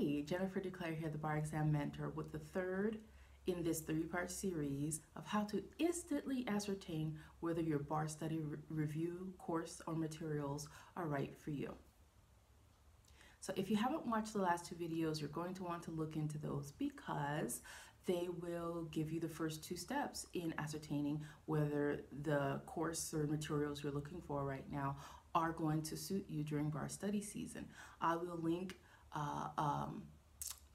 Hey, Jennifer DeClaire here, the Bar Exam Mentor, with the third in this three-part series of how to instantly ascertain whether your bar study review course or materials are right for you. So if you haven't watched the last two videos, you're going to want to look into those because they will give you the first two steps in ascertaining whether the course or materials you're looking for right now are going to suit you during bar study season. I will link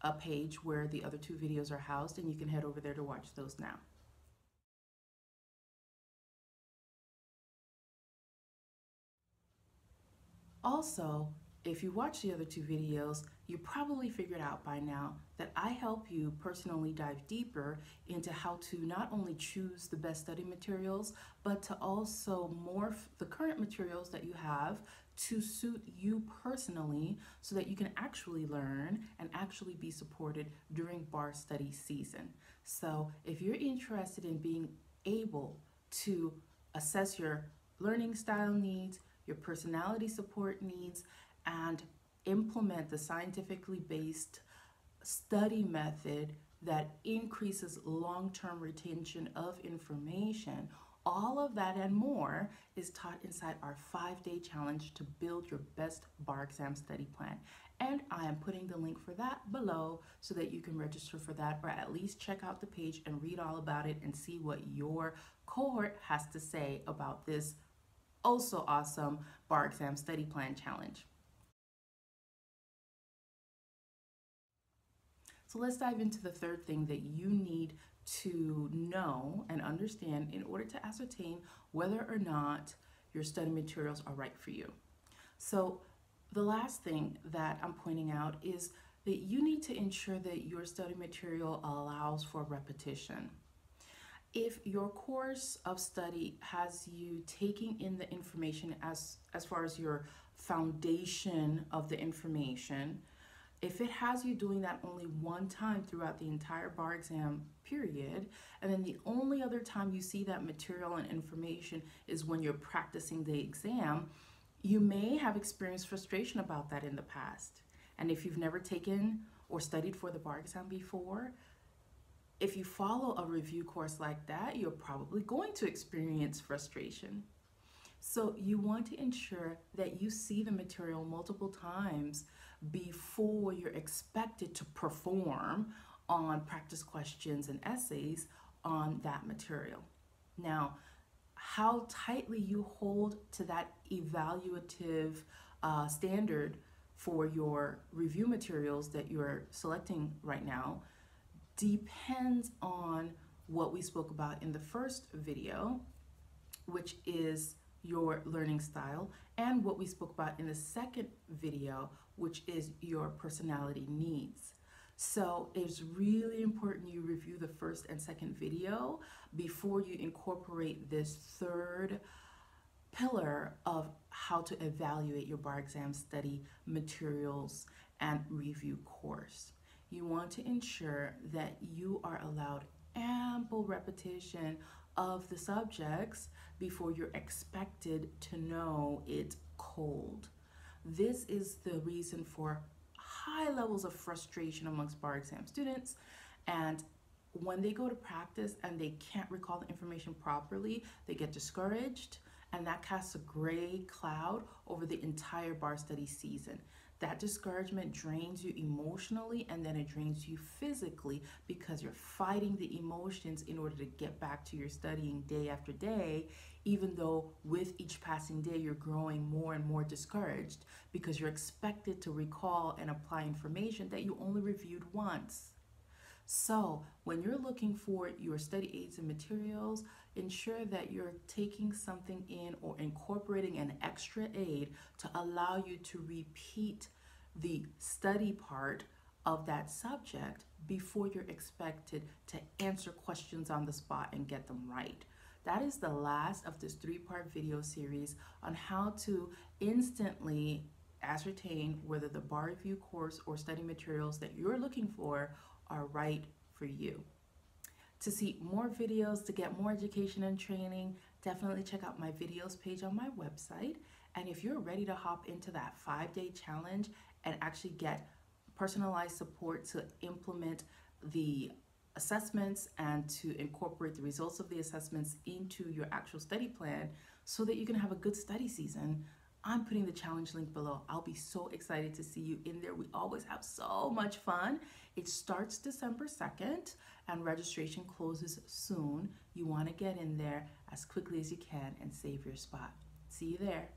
a page where the other two videos are housed, and you can head over there to watch those now. Also, if you watch the other two videos, you probably figured out by now that I help you personally dive deeper into how to not only choose the best study materials, but to also morph the current materials that you have to suit you personally so that you can actually learn and actually be supported during bar study season. So if you're interested in being able to assess your learning style needs, your personality support needs, and implement the scientifically based study method that increases long-term retention of information, all of that and more is taught inside our 5-day challenge to build your best bar exam study plan. And I am putting the link for that below so that you can register for that, or at least check out the page and read all about it and see what your cohort has to say about this also awesome bar exam study plan challenge. So let's dive into the third thing that you need to know and understand in order to ascertain whether or not your study materials are right for you. So the last thing that I'm pointing out is that you need to ensure that your study material allows for repetition. If your course of study has you taking in the information as far as your foundation of the information, if it has you doing that only one time throughout the entire bar exam period, and then the only other time you see that material and information is when you're practicing the exam, you may have experienced frustration about that in the past. And if you've never taken or studied for the bar exam before, if you follow a review course like that, you're probably going to experience frustration. So you want to ensure that you see the material multiple times before you're expected to perform on practice questions and essays on that material. Now, how tightly you hold to that evaluative standard for your review materials that you're selecting right now depends on what we spoke about in the first video, which is your learning style, and what we spoke about in the second video, which is your personality needs. So it's really important you review the first and second video before you incorporate this third pillar of how to evaluate your bar exam study materials and review course. You want to ensure that you are allowed ample repetition of the subjects before you're expected to know it cold. This is the reason for high levels of frustration amongst bar exam students, and when they go to practice and they can't recall the information properly, they get discouraged, and that casts a gray cloud over the entire bar study season. That discouragement drains you emotionally, and then it drains you physically because you're fighting the emotions in order to get back to your studying day after day, even though with each passing day you're growing more and more discouraged because you're expected to recall and apply information that you only reviewed once. So when you're looking for your study aids and materials, ensure that you're taking something in or incorporating an extra aid to allow you to repeat the study part of that subject before you're expected to answer questions on the spot and get them right. That is the last of this three-part video series on how to instantly ascertain whether the bar review course or study materials that you're looking for are right for you. To see more videos, to get more education and training, definitely check out my videos page on my website. And if you're ready to hop into that 5-day challenge and actually get personalized support to implement the assessments and to incorporate the results of the assessments into your actual study plan so that you can have a good study season, I'm putting the challenge link below. I'll be so excited to see you in there. We always have so much fun. It starts December 2nd and registration closes soon. You want to get in there as quickly as you can and save your spot. See you there.